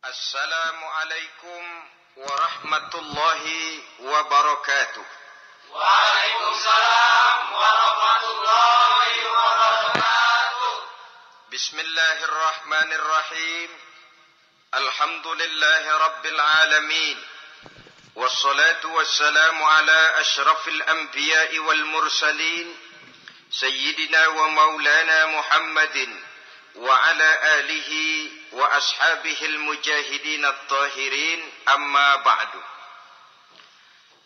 Assalamualaikum warahmatullahi wabarakatuh. Waalaikumsalam warahmatullahi wabarakatuh. Bismillahirrahmanirrahim. Alhamdulillahi rabbil alamin. Wassalatu wassalamu ala ashrafil anbiya'i wal mursalin. Sayyidina wa maulana Muhammadin wa ala alihi wa ashabihil mujahidin at-tahirin, amma ba'du.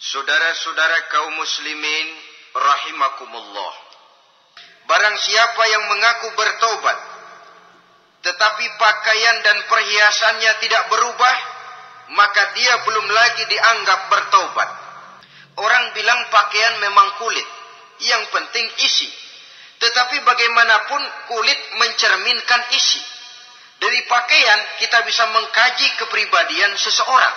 Saudara-saudara kaum muslimin rahimakumullah. Barang siapa yang mengaku bertobat tetapi pakaian dan perhiasannya tidak berubah, maka dia belum lagi dianggap bertobat. Orang bilang pakaian memang kulit, yang penting isi. Tetapi bagaimanapun kulit mencerminkan isi. Dari pakaian kita bisa mengkaji kepribadian seseorang.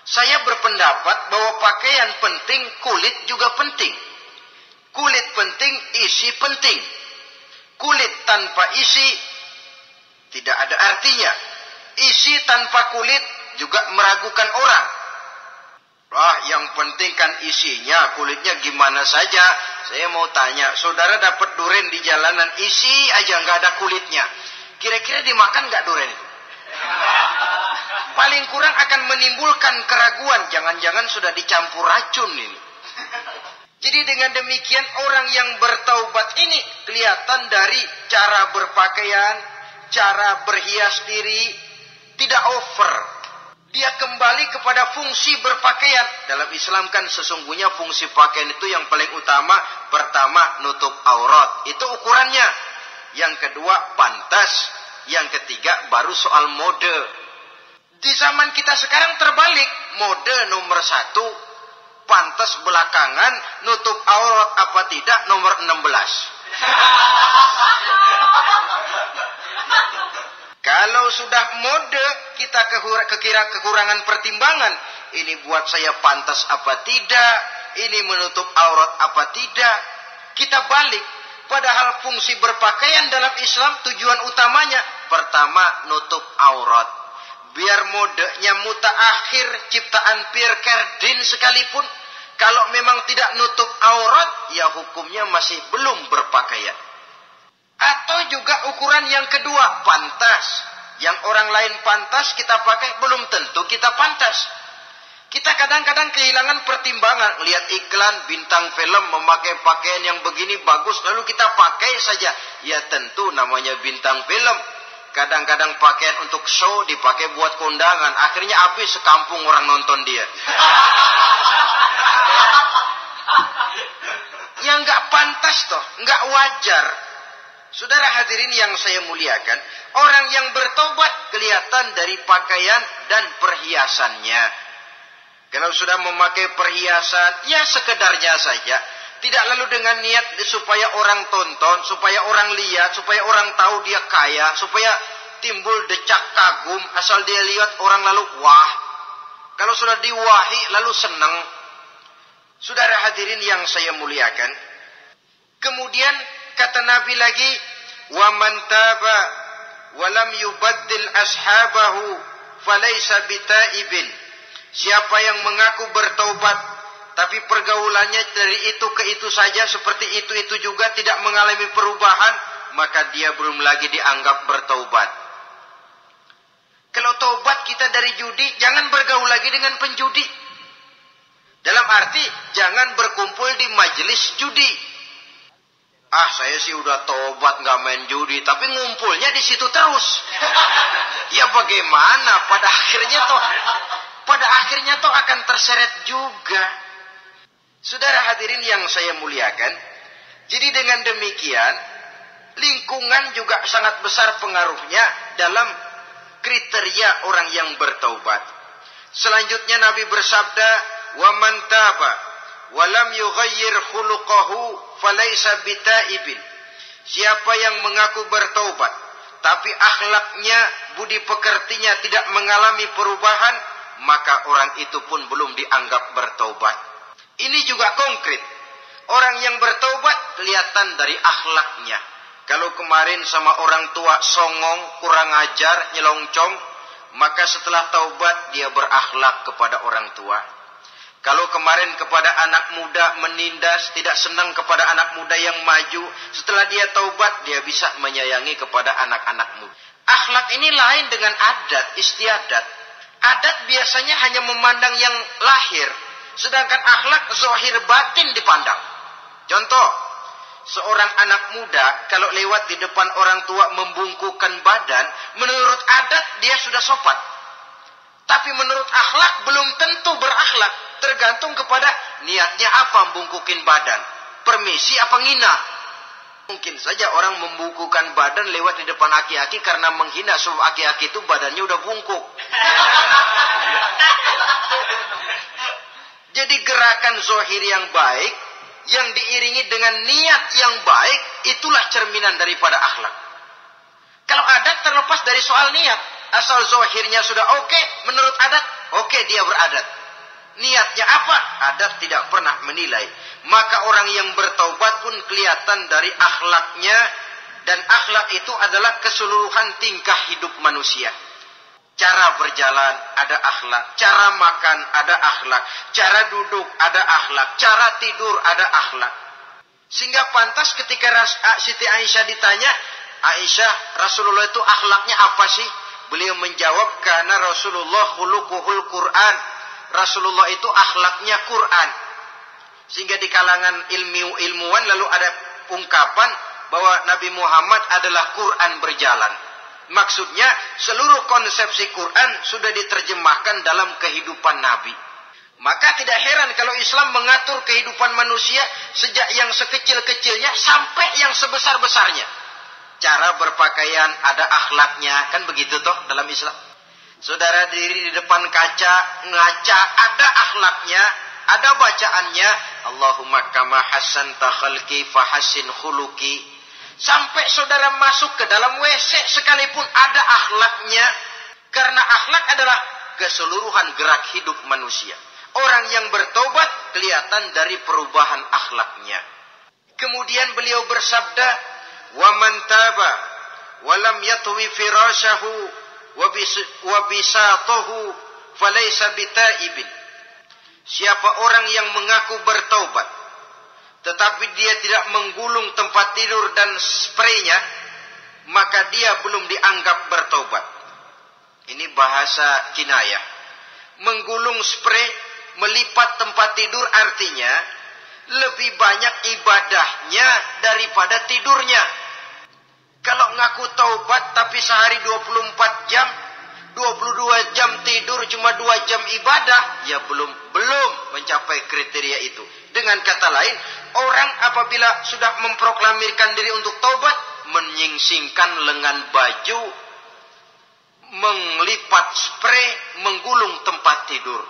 Saya berpendapat bahwa pakaian penting, kulit juga penting. Kulit penting, isi penting. Kulit tanpa isi tidak ada artinya. Isi tanpa kulit juga meragukan orang. Yang penting kan isinya, kulitnya gimana saja. Saya mau tanya, saudara dapat duren di jalanan, isi aja nggak ada kulitnya. Kira-kira dimakan nggak duren itu? Paling kurang akan menimbulkan keraguan. Jangan-jangan sudah dicampur racun ini. Jadi dengan demikian orang yang bertaubat ini kelihatan dari cara berpakaian, cara berhias diri, tidak over. Dia kembali kepada fungsi berpakaian. Dalam Islam kan sesungguhnya fungsi pakaian itu yang paling utama. Pertama, nutup aurat. Itu ukurannya. Yang kedua, pantas. Yang ketiga, baru soal mode. Di zaman kita sekarang terbalik. Mode nomor 1, pantas belakangan, nutup aurat apa tidak nomor 16. Kalau sudah mode, kita kekurangan pertimbangan. Ini buat saya pantas apa tidak? Ini menutup aurat apa tidak? Kita balik. Padahal fungsi berpakaian dalam Islam tujuan utamanya pertama nutup aurat. Biar modenya mutaakhir ciptaan Pierre Cardin sekalipun, kalau memang tidak nutup aurat, ya hukumnya masih belum berpakaian. Atau juga ukuran yang kedua, pantas. Yang orang lain pantas kita pakai, belum tentu kita pantas. Kita kadang-kadang kehilangan pertimbangan. Lihat iklan bintang film memakai pakaian yang begini bagus, lalu kita pakai saja. Ya tentu namanya bintang film. Kadang-kadang pakaian untuk show dipakai buat kondangan. Akhirnya habis sekampung orang nonton dia. Ya nggak pantas toh, nggak wajar. Saudara hadirin yang saya muliakan, orang yang bertobat kelihatan dari pakaian dan perhiasannya. Kalau sudah memakai perhiasan, ya sekedarnya saja. Tidak lalu dengan niat supaya orang tonton, supaya orang lihat, supaya orang tahu dia kaya, supaya timbul decak kagum, asal dia lihat orang lalu wah. Kalau sudah diwahi lalu senang. Saudara hadirin yang saya muliakan, kemudian kata Nabi lagi, wa man taba wa lam yubaddil ashabahu falaysa bitaibin. Siapa yang mengaku bertaubat tapi pergaulannya dari itu ke itu saja, seperti itu juga tidak mengalami perubahan, maka dia belum lagi dianggap bertaubat. Kalau taubat kita dari judi, jangan bergaul lagi dengan penjudi. Dalam arti jangan berkumpul di majelis judi. Saya sih udah tobat gak main judi, tapi ngumpulnya di situ terus. Ya bagaimana? Pada akhirnya toh akan terseret juga. Saudara hadirin yang saya muliakan, jadi dengan demikian lingkungan juga sangat besar pengaruhnya dalam kriteria orang yang bertaubat. Selanjutnya Nabi bersabda, wa man taba wa lam yughayyir khuluquhu falaysa bitaibin. Siapa yang mengaku bertaubat tapi akhlaknya, budi pekertinya tidak mengalami perubahan, maka orang itu pun belum dianggap bertaubat. Ini juga konkret. Orang yang bertaubat kelihatan dari akhlaknya. Kalau kemarin sama orang tua songong, kurang ajar, nyelongcong, maka setelah taubat dia berakhlak kepada orang tua. Kalau kemarin kepada anak muda menindas, tidak senang kepada anak muda yang maju, setelah dia taubat dia bisa menyayangi kepada anak-anak muda. Akhlak ini lain dengan adat, istiadat. Adat biasanya hanya memandang yang lahir, sedangkan akhlak zahir batin dipandang. Contoh, seorang anak muda kalau lewat di depan orang tua membungkukkan badan, menurut adat dia sudah sopan. Tapi menurut akhlak belum tentu berakhlak, tergantung kepada niatnya apa membungkukin badan. Permisi apa ngina? Mungkin saja orang membungkukkan badan lewat di depan aki-aki karena menghina, sebab aki-aki itu badannya udah bungkuk. Jadi gerakan zahir yang baik yang diiringi dengan niat yang baik, itulah cerminan daripada akhlak. Kalau adat terlepas dari soal niat, asal zahirnya sudah oke, menurut adat, oke dia beradat. Niatnya apa? Adat tidak pernah menilai. Maka orang yang bertaubat pun kelihatan dari akhlaknya, dan akhlak itu adalah keseluruhan tingkah hidup manusia. Cara berjalan ada akhlak, cara makan ada akhlak, cara duduk ada akhlak, cara tidur ada akhlak. Sehingga pantas ketika Siti Aisyah ditanya, Aisyah, Rasulullah itu akhlaknya apa sih? Beliau menjawab, karena Rasulullah khuluquhul Quran. Rasulullah itu akhlaknya Quran. Sehingga di kalangan ilmuwan lalu ada ungkapan bahwa Nabi Muhammad adalah Quran berjalan. Maksudnya seluruh konsepsi Quran sudah diterjemahkan dalam kehidupan Nabi. Maka tidak heran kalau Islam mengatur kehidupan manusia sejak yang sekecil-kecilnya sampai yang sebesar-besarnya. Cara berpakaian ada akhlaknya, kan begitu toh dalam Islam. Saudara diri di depan kaca, ngaca, ada akhlaknya, ada bacaannya. Allahumma kama hassanta khalqi fahassin khuluqi. Sampai saudara masuk ke dalam WC sekalipun ada akhlaknya. Karena akhlak adalah keseluruhan gerak hidup manusia. Orang yang bertobat kelihatan dari perubahan akhlaknya. Kemudian beliau bersabda, "Wa man taba wa lam yatwi firashahu wa bisatahu falaysa bitaibin." Siapa orang yang mengaku bertaubat tetapi dia tidak menggulung tempat tidur dan spraynya, maka dia belum dianggap bertaubat. Ini bahasa kinayah. Menggulung spray, melipat tempat tidur artinya lebih banyak ibadahnya daripada tidurnya. Kalau ngaku taubat tapi sehari 24 jam, 22 jam tidur, cuma 2 jam ibadah, ya belum mencapai kriteria itu. Dengan kata lain, orang apabila sudah memproklamirkan diri untuk taubat, menyingsingkan lengan baju, melipat spray, menggulung tempat tidur.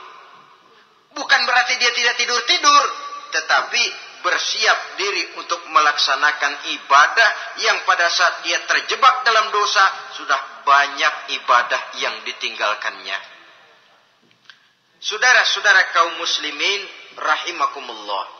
Bukan berarti dia tidak tidur-tidur, tetapi bersiap diri untuk melaksanakan ibadah yang pada saat dia terjebak dalam dosa, sudah banyak ibadah yang ditinggalkannya. Saudara-saudara kaum muslimin rahimakumullah.